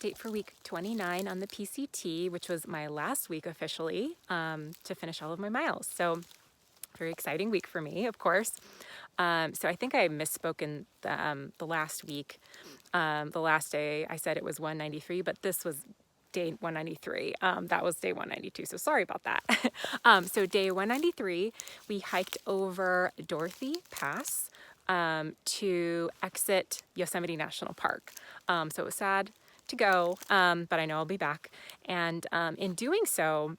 update for week 29 on the PCT, which was my last week officially to finish all of my miles. So very exciting week for me, of course. So I think I misspoke in the last week. The last day I said it was 193, but this was day 193. That was day 192, so sorry about that. So day 193, we hiked over Dorothy Pass to exit Yosemite National Park. So it was sad to go, but I know I'll be back. And in doing so,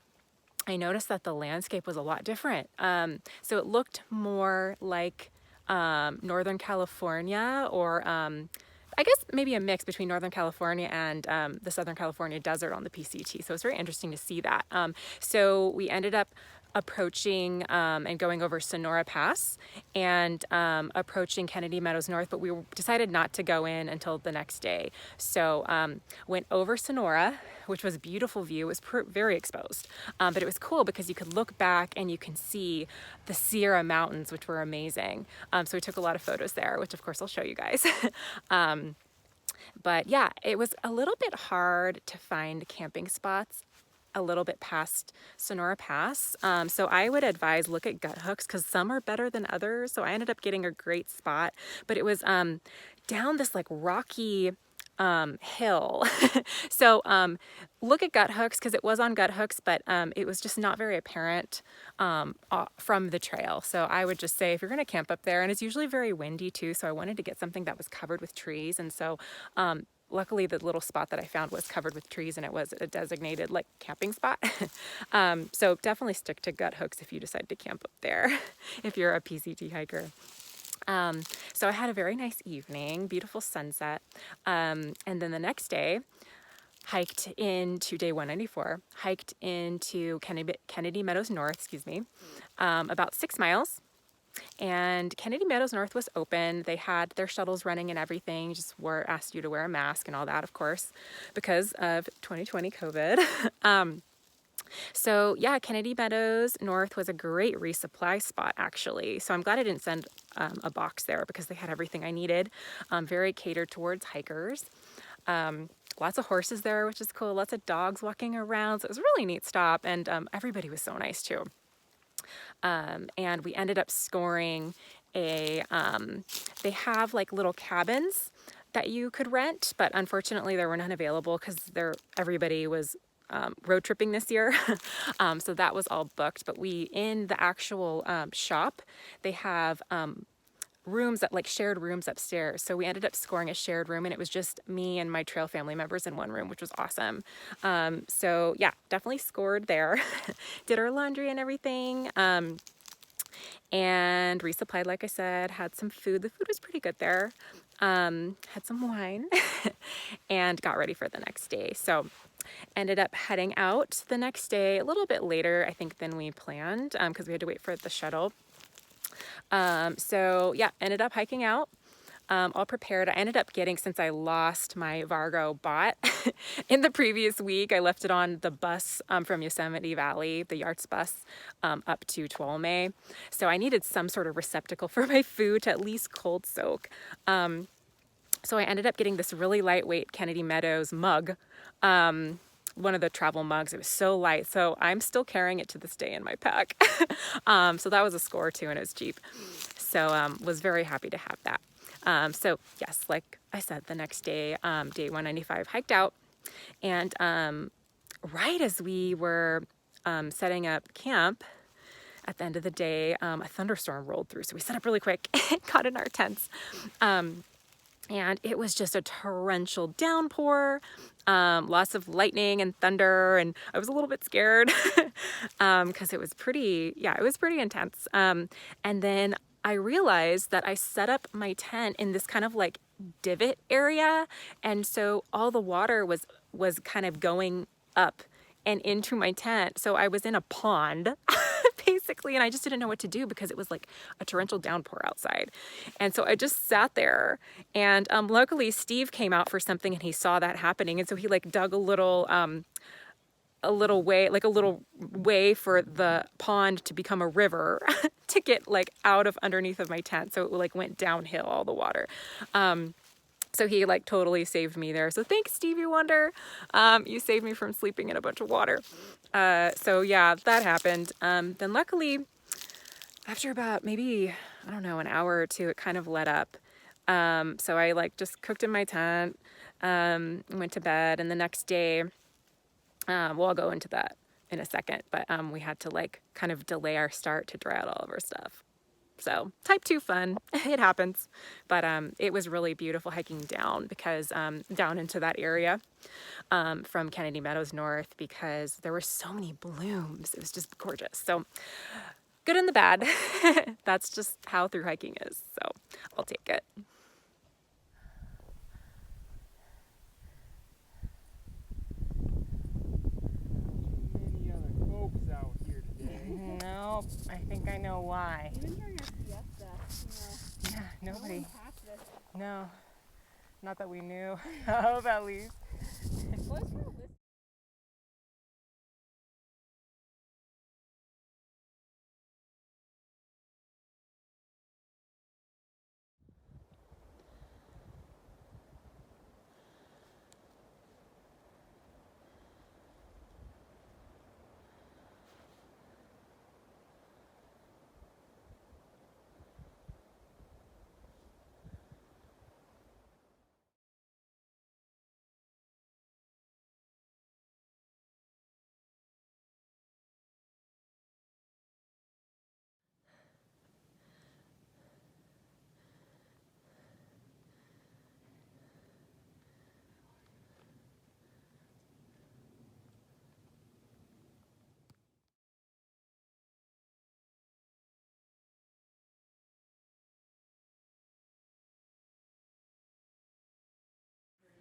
I noticed that the landscape was a lot different. So it looked more like Northern California, or I guess maybe a mix between Northern California and the Southern California desert on the PCT. So it's very interesting to see that. So we ended up approaching and going over Sonora Pass and approaching Kennedy Meadows North, but we decided not to go in until the next day. So went over Sonora, which was a beautiful view. It was very exposed, but it was cool because you could look back and you can see the Sierra Mountains, which were amazing. So we took a lot of photos there, which of course I'll show you guys. But yeah, it was a little bit hard to find camping spots a little bit past Sonora Pass. So I would advise look at gut hooks because some are better than others. So I ended up getting a great spot, but it was down this like rocky hill. So look at gut hooks because it was on gut hooks, but it was just not very apparent from the trail. So I would just say if you're going to camp up there, and it's usually very windy too, so I wanted to get something that was covered with trees. And so luckily the little spot that I found was covered with trees and it was a designated like camping spot. So definitely stick to gut hooks if you decide to camp up there, if you're a PCT hiker. So I had a very nice evening, beautiful sunset. And then the next day, hiked into day 194, hiked into Kennedy Meadows North, about 6 miles. And Kennedy Meadows North was open. They had their shuttles running and everything, just asked you to wear a mask and all that, of course, because of 2020 COVID. So yeah, Kennedy Meadows North was a great resupply spot actually. So I'm glad I didn't send a box there because they had everything I needed. Very catered towards hikers. Lots of horses there, which is cool. Lots of dogs walking around. So it was a really neat stop, and everybody was so nice too. And we ended up scoring they have like little cabins that you could rent, but unfortunately there were none available because everybody was road tripping this year. So that was all booked, but in the actual shop, they have rooms that like shared rooms upstairs. So we ended up scoring a shared room, and it was just me and my trail family members in one room, which was awesome. So yeah, definitely scored there. Did our laundry and everything. And resupplied, like I said, had some food. The food was pretty good there. Had some wine and got ready for the next day. So ended up heading out the next day a little bit later, I think, than we planned because we had to wait for the shuttle. So yeah, ended up hiking out, all prepared. I ended up getting, since I lost my Vargo bot in the previous week, I left it on the bus from Yosemite Valley, the Yarts bus, up to Tuolumne. So I needed some sort of receptacle for my food to at least cold soak. So I ended up getting this really lightweight Kennedy Meadows mug, one of the travel mugs. It was so light, so I'm still carrying it to this day in my pack. So that was a score too, and it was cheap. So was very happy to have that. So yes, like I said, the next day, day 195, hiked out, and right as we were setting up camp at the end of the day, a thunderstorm rolled through. So we set up really quick and got in our tents. And it was just a torrential downpour, lots of lightning and thunder, and I was a little bit scared because it was pretty intense. And then I realized that I set up my tent in this kind of like divot area, and so all the water was kind of going up and into my tent. So I was in a pond basically, and I just didn't know what to do because it was like a torrential downpour outside. And so I just sat there, and luckily Steve came out for something and he saw that happening, and so he like dug a little way for the pond to become a river to get like out of underneath of my tent. So it like went downhill, all the water. So he like totally saved me there. So thanks, Stevie Wonder. You saved me from sleeping in a bunch of water. So yeah, that happened. Then luckily, after about maybe, I don't know, an hour or two, it kind of let up. So I like just cooked in my tent, went to bed, and the next day, well, I'll go into that in a second, but we had to like kind of delay our start to dry out all of our stuff. So type 2 fun, it happens. But it was really beautiful hiking down because down into that area from Kennedy Meadows north, because there were so many blooms. It was just gorgeous. So good and the bad. That's just how through hiking is. So I'll take it. Many other folks out here today. No, I think I know why. Even during our siesta, Yeah, nobody. no one passed us. No, not that we knew of at least. Well, it's real listed.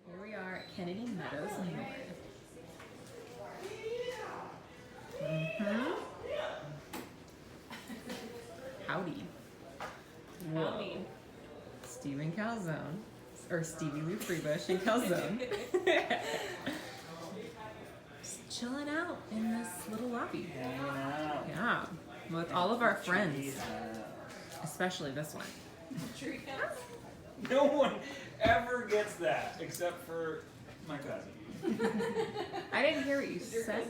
Here we are at Kennedy Meadows North. Howdy. Howdy. Stephen Calzone, or Stevie Lou Freebush and Calzone. Just chilling out in this little lobby. Yeah, with all of our friends, especially this one. No one ever gets that except for my cousin. I didn't hear what you said.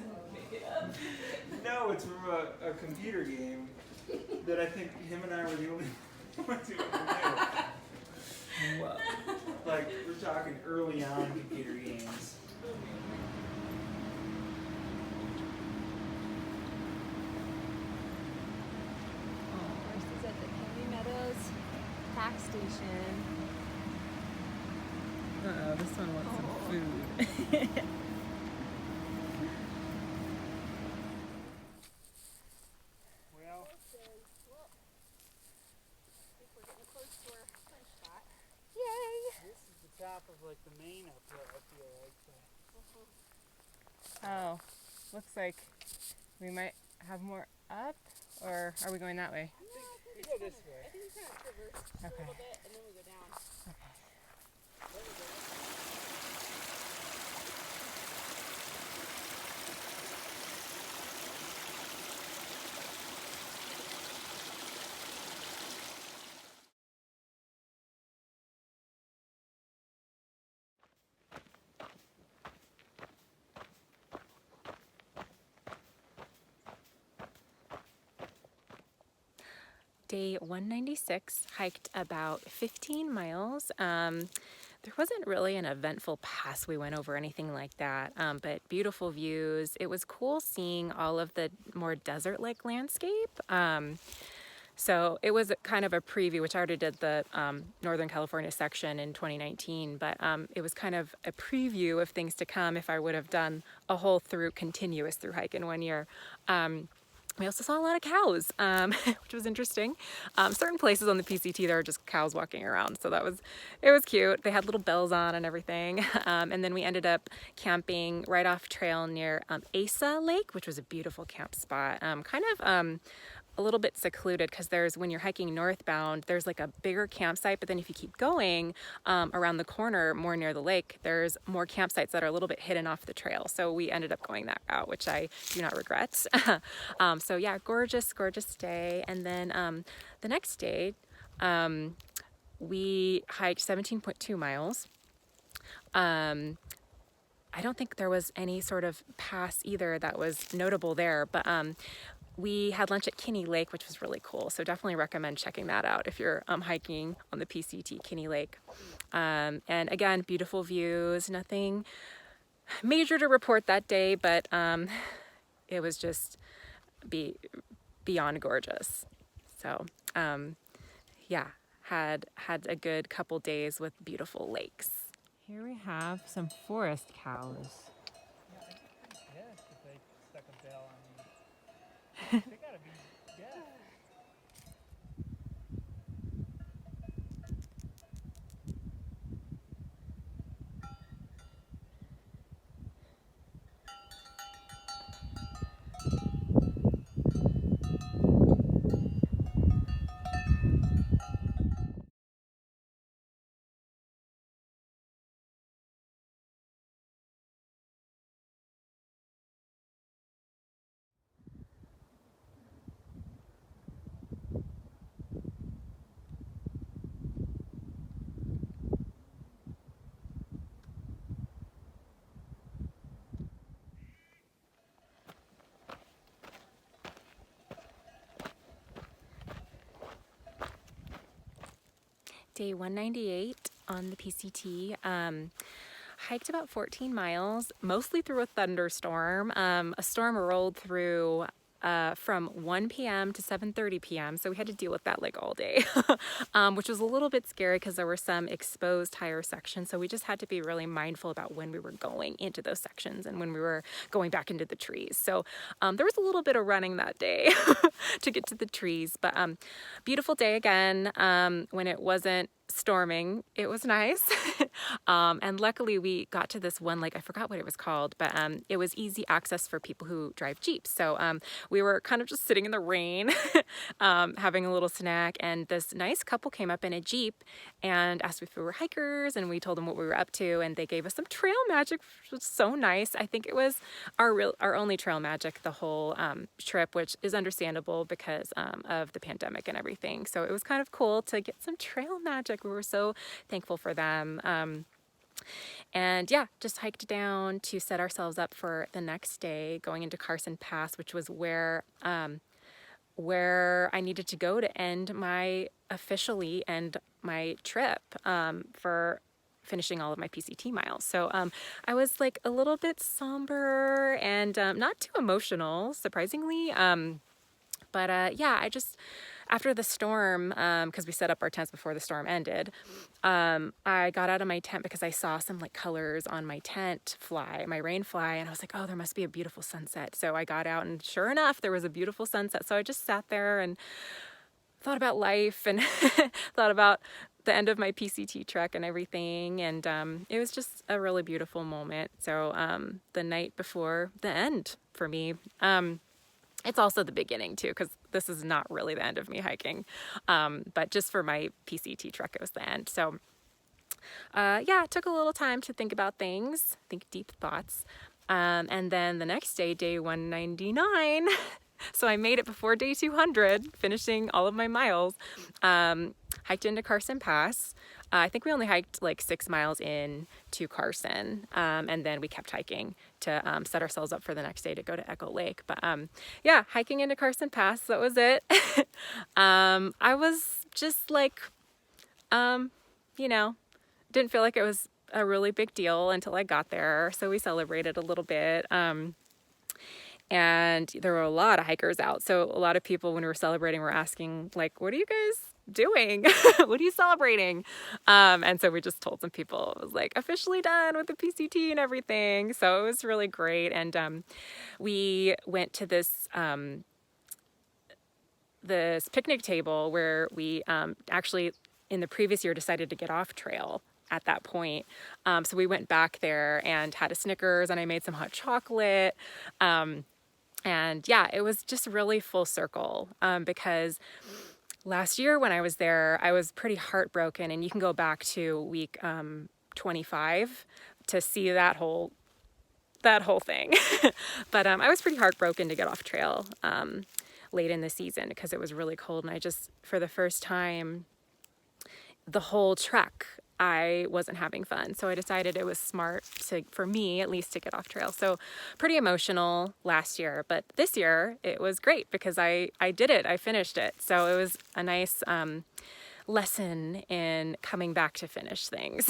No, it's from a computer game that I think him and I were the only ones who ever knew. Whoa. Like, we're talking early on computer games. This is at the Kinney Meadows tax station. Uh-oh, this one wants some food. Well, Yay! this is the top of like the main uphill, I feel like. Oh, looks like we might have more up, or are we going that way? We go this way. I think we kind of traverse just a Okay. little bit and then we go down. Day 196, hiked about 15 miles. There wasn't really an eventful pass we went over, anything like that, but beautiful views. It was cool seeing all of the more desert-like landscape. So it was kind of a preview, which I already did the Northern California section in 2019, but it was kind of a preview of things to come if I would have done a whole continuous through hike in 1 year. We also saw a lot of cows, which was interesting. Certain places on the PCT, there are just cows walking around, so it was cute. They had little bells on and everything. And then we ended up camping right off trail near Asa Lake, which was a beautiful camp spot. Kind of a little bit secluded because when you're hiking northbound, there's like a bigger campsite, but then if you keep going around the corner more near the lake, there's more campsites that are a little bit hidden off the trail. So we ended up going that route, which I do not regret. So yeah, gorgeous, gorgeous day. And then the next day, we hiked 17.2 miles. I don't think there was any sort of pass either that was notable there, but we had lunch at Kinney Lake, which was really cool. So definitely recommend checking that out if you're hiking on the PCT, Kinney Lake. And again, beautiful views, nothing major to report that day, but it was just beyond gorgeous. So yeah, had a good couple days with beautiful lakes. Here we have some forest cows. Yeah, I get pretty pissed if they stuck a bell on me. They gotta be dead. Day 198 on the PCT. Hiked about 14 miles, mostly through a thunderstorm. A storm rolled through from 1 p.m. to 7:30 p.m. So we had to deal with that like all day, which was a little bit scary because there were some exposed higher sections. So we just had to be really mindful about when we were going into those sections and when we were going back into the trees. So there was a little bit of running that day to get to the trees, but beautiful day again. When it wasn't storming, it was nice. And luckily we got to this one lake, I forgot what it was called, but it was easy access for people who drive Jeeps. So we were kind of just sitting in the rain, having a little snack, and this nice couple came up in a Jeep and asked if we were hikers, and we told them what we were up to, and they gave us some trail magic, which was so nice. I think it was our only trail magic the whole trip, which is understandable because of the pandemic and everything. So it was kind of cool to get some trail magic. We were so thankful for them. And yeah, just hiked down to set ourselves up for the next day, going into Carson Pass, which was where I needed to go to officially end my trip for finishing all of my PCT miles. So I was like a little bit somber and not too emotional, surprisingly. But yeah, after the storm, because we set up our tents before the storm ended, I got out of my tent because I saw some like colors on my my rain fly, and I was like, oh, there must be a beautiful sunset. So I got out, and sure enough, there was a beautiful sunset. So I just sat there and thought about life and thought about the end of my PCT trek and everything. And it was just a really beautiful moment. So the night before the end for me, it's also the beginning too, because this is not really the end of me hiking. But just for my PCT trek, it was the end. So yeah, it took a little time to think about things, think deep thoughts. And then the next day, day 199, so I made it before day 200, finishing all of my miles, hiked into Carson Pass. I think we only hiked like 6 miles in to Carson, and then we kept hiking to set ourselves up for the next day to go to Echo Lake. But yeah, hiking into Carson Pass, that was it. I was just like, didn't feel like it was a really big deal until I got there. So we celebrated a little bit. And there were a lot of hikers out. So a lot of people, when we were celebrating, were asking, like, what are you guys doing? What are you celebrating? And so we just told some people it was like officially done with the PCT and everything. So it was really great. And we went to this picnic table where we actually in the previous year decided to get off trail at that point. So we went back there and had a Snickers, and I made some hot chocolate. And yeah, it was just really full circle because last year when I was there, I was pretty heartbroken, and you can go back to week 25 to see that whole thing. But I was pretty heartbroken to get off trail late in the season because it was really cold, and I just, for the first time the whole trek, I wasn't having fun. So I decided it was smart for me at least, to get off trail. So pretty emotional last year, but this year it was great because I did it. I finished it. So it was a nice lesson in coming back to finish things.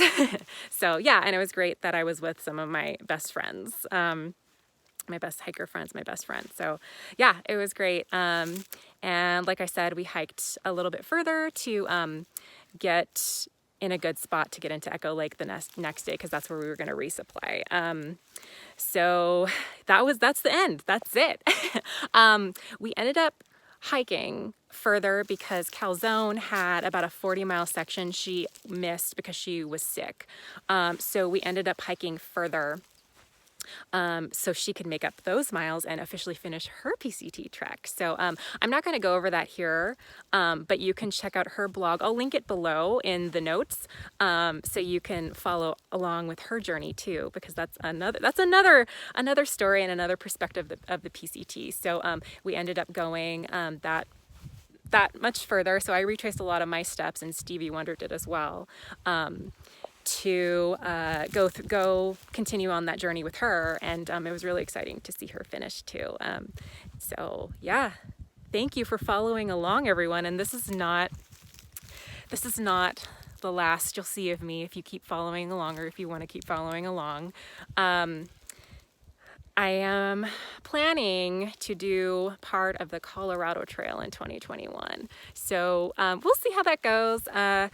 So yeah, and it was great that I was with some of my best friends, my best hiker friends, my best friend. So yeah, it was great. And like I said, we hiked a little bit further to get in a good spot to get into Echo Lake the next day, because that's where we were going to resupply. So that's the end. That's it. We ended up hiking further because Calzone had about a 40-mile section she missed because she was sick. So we ended up hiking further so she could make up those miles and officially finish her PCT trek. So I'm not going to go over that here, but you can check out her blog. I'll link it below in the notes, so you can follow along with her journey too, because that's another story and another perspective of the PCT. So we ended up going that much further. So I retraced a lot of my steps, and Stevie Wonder did as well. To go continue on that journey with her, and it was really exciting to see her finish too. So yeah, thank you for following along, everyone. And this is not the last you'll see of me if you keep following along, or if you want to keep following along. I am planning to do part of the Colorado Trail in 2021. So we'll see how that goes. I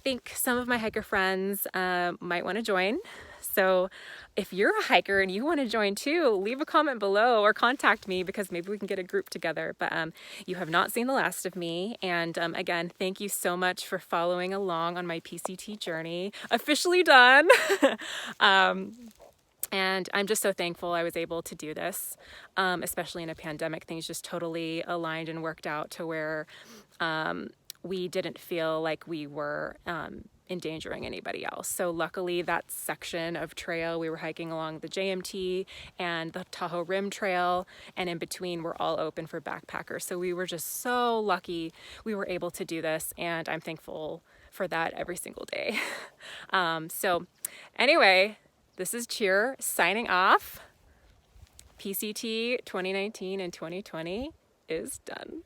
think some of my hiker friends might want to join. So if you're a hiker and you want to join too, leave a comment below or contact me, because maybe we can get a group together. But you have not seen the last of me. And again, thank you so much for following along on my PCT journey. Officially done. And I'm just so thankful I was able to do this, especially in a pandemic. Things just totally aligned and worked out to where we didn't feel like we were endangering anybody else. So luckily, that section of trail, we were hiking along the JMT and the Tahoe Rim Trail, and in between were all open for backpackers. So we were just so lucky we were able to do this, and I'm thankful for that every single day. So anyway, this is Cheer signing off. PCT 2019 and 2020 is done.